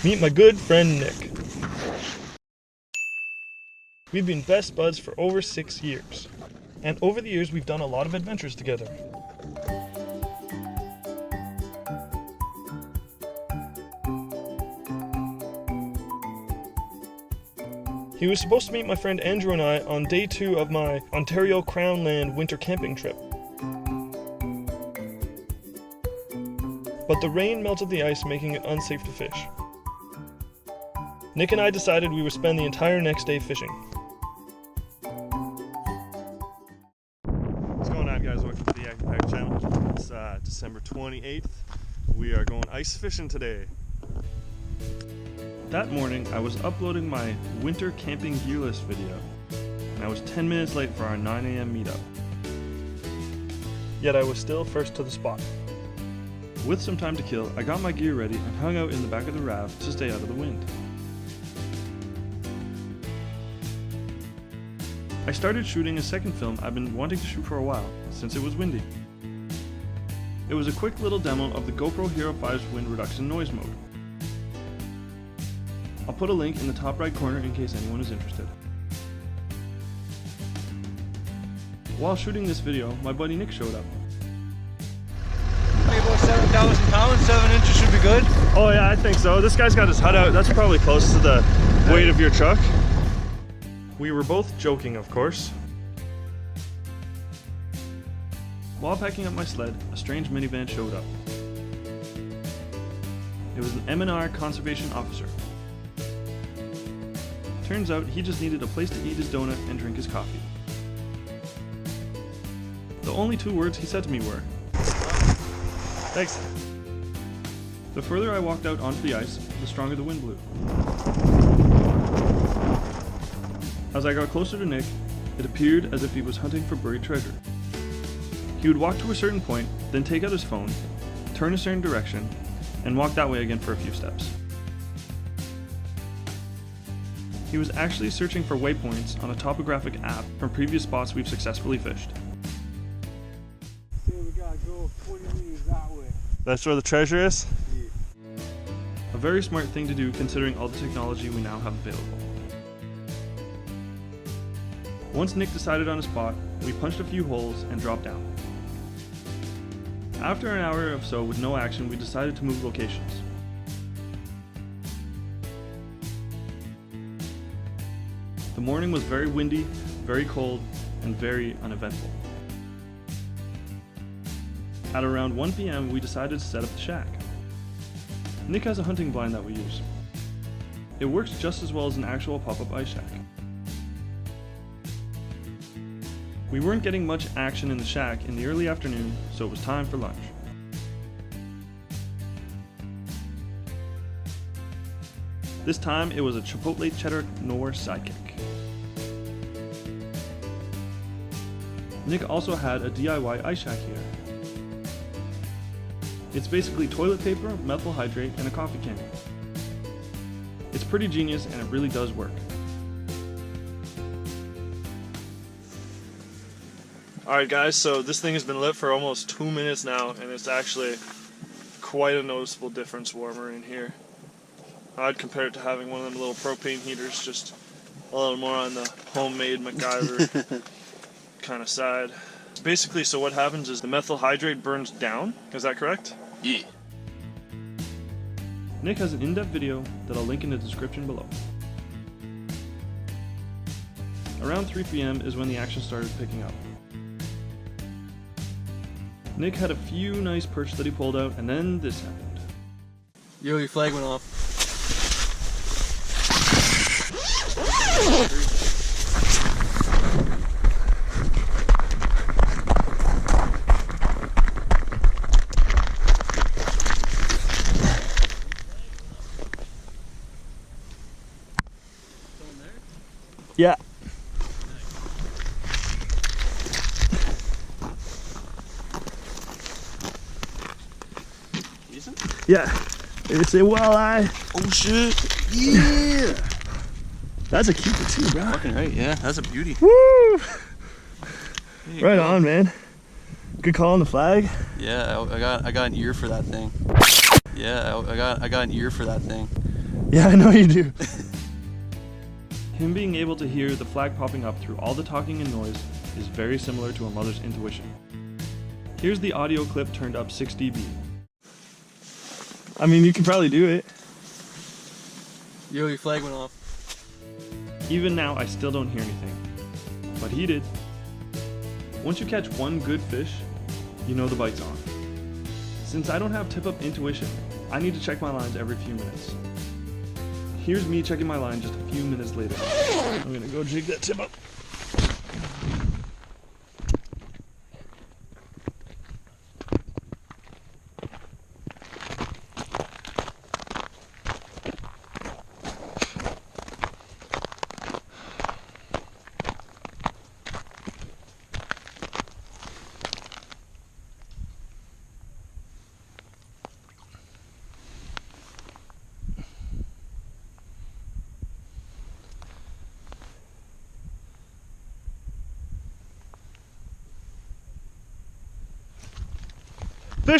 Meet my good friend Nick. We've been best buds for over 6 years, and over the years we've done a lot of adventures together. He was supposed to meet my friend Andrew and I on day 2 of my Ontario Crown Land winter camping trip. But the rain melted the ice, making it unsafe to fish. Nick and I decided we would spend the entire next day fishing. What's going on, guys? Welcome to the Yakin Pack channel. It's December 28th. We are going ice fishing today. That morning, I was uploading my winter camping gear list video, and I was 10 minutes late for our 9 a.m. meetup. Yet I was still first to the spot. With some time to kill, I got my gear ready and hung out in the back of the raft to stay out of the wind. I started shooting a second film I've been wanting to shoot for a while, since it was windy. It was a quick little demo of the GoPro Hero 5's wind reduction noise mode. I'll put a link in the top right corner in case anyone is interested. While shooting this video, my buddy Nick showed up. About 7,000 pounds, 7 inches should be good. Oh yeah, I think so. This guy's got his hut out. That's probably close to the weight of your truck. We were both joking, of course. While packing up my sled, a strange minivan showed up. It was an M&R conservation officer. Turns out he just needed a place to eat his donut and drink his coffee. The only 2 words he said to me were, "Thanks." The further I walked out onto the ice, the stronger the wind blew. As I got closer to Nick, it appeared as if he was hunting for buried treasure. He would walk to a certain point, then take out his phone, turn a certain direction, and walk that way again for a few steps. He was actually searching for waypoints on a topographic app from previous spots we've successfully fished. So we gotta go 20 meters that way. That's where the treasure is? Yeah. A very smart thing to do considering all the technology we now have available. Once Nick decided on a spot, we punched a few holes and dropped down. After an hour or so with no action, we decided to move locations. The morning was very windy, very cold, and very uneventful. At around 1 p.m. we decided to set up the shack. Nick has a hunting blind that we use. It works just as well as an actual pop-up ice shack. We weren't getting much action in the shack in the early afternoon, so it was time for lunch. This time it was a Chipotle cheddar Knorr sidekick. Nick also had a DIY ice shack here. It's basically toilet paper, methyl hydrate, and a coffee can. It's pretty genius and it really does work. Alright guys, so this thing has been lit for almost 2 minutes now, and it's actually quite a noticeable difference warmer in here. I'd compare it to having one of them little propane heaters, just a little more on the homemade MacGyver kind of side. Basically, so what happens is the methyl hydrate burns down, is that correct? Yeah. Nick has an in-depth video that I'll link in the description below. Around 3 p.m. is when the action started picking up. Nick had a few nice perch that he pulled out, and then this happened. Yo, your flag went off. Yeah. Yeah. It's a walleye. Oh shit. Yeah. That's a keeper too, bro. Fucking right, yeah. That's a beauty. Woo! Right go. on, man. Good call on the flag. Yeah, I got an ear for that thing. Yeah, I got an ear for that thing. Yeah, I know you do. Him being able to hear the flag popping up through all the talking and noise is very similar to a mother's intuition. Here's the audio clip turned up 6 dB. I mean, you can probably do it. Yo, your flag went off. Even now, I still don't hear anything. But he did. Once you catch one good fish, you know the bite's on. Since I don't have tip-up intuition, I need to check my lines every few minutes. Here's me checking my line just a few minutes later. I'm gonna go jig that tip-up.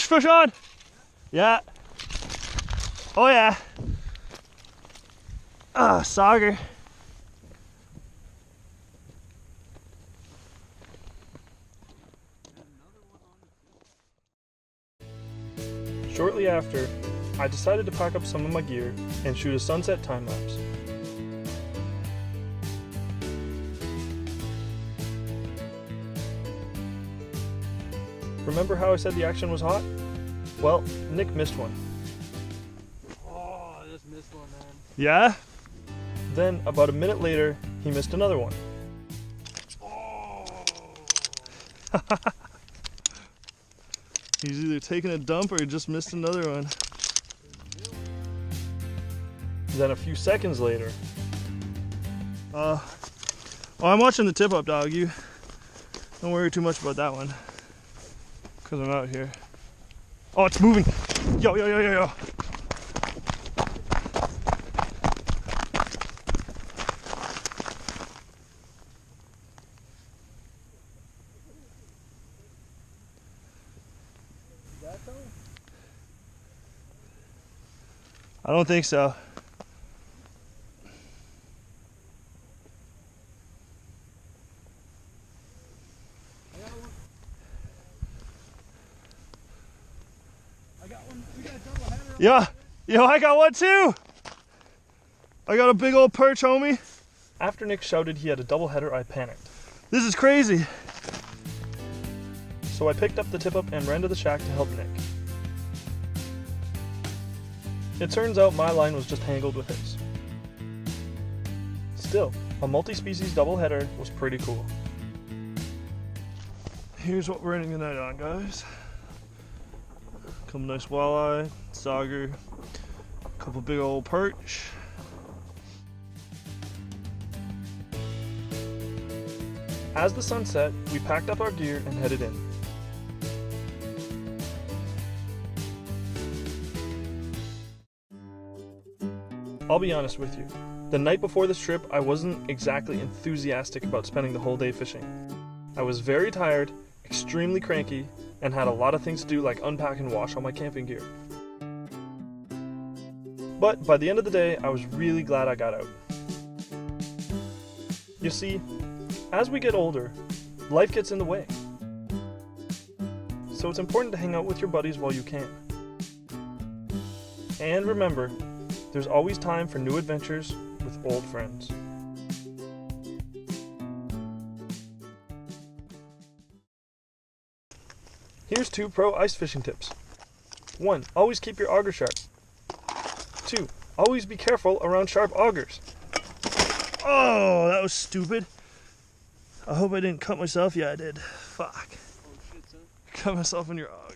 Fish on! Yeah. Oh yeah. Ah, sauger. Shortly after, I decided to pack up some of my gear and shoot a sunset time lapse. Remember how I said the action was hot? Well, Nick missed one. Oh, I just missed one, man. Yeah? Then, about a minute later, he missed another one. Oh. He's either taking a dump or he just missed another one. Then a few seconds later. Oh, I'm watching the tip up, dog. You don't worry too much about that one. Cause I'm out here. Oh, it's moving. Yo, yo, yo, yo, yo. I don't think so. Yeah, yo, I got one too. I got a big old perch, homie. After Nick shouted he had a double header, I panicked. This is crazy. So I picked up the tip up and ran to the shack to help Nick. It turns out my line was just tangled with his. Still, a multi-species double header was pretty cool. Here's what we're ending the night on, guys. Couple nice walleye, sauger, couple big old perch. As the sun set, we packed up our gear and headed in. I'll be honest with you, the night before this trip I wasn't exactly enthusiastic about spending the whole day fishing. I was very tired, extremely cranky, and had a lot of things to do like unpack and wash all my camping gear. But by the end of the day, I was really glad I got out. You see, as we get older, life gets in the way. So it's important to hang out with your buddies while you can. And remember, there's always time for new adventures with old friends. Here's 2 pro ice fishing tips. 1. Always keep your auger sharp. 2. Always be careful around sharp augers. Oh, that was stupid. I hope I didn't cut myself. Yeah, I did. Fuck. Oh shit, son. Cut myself in your auger.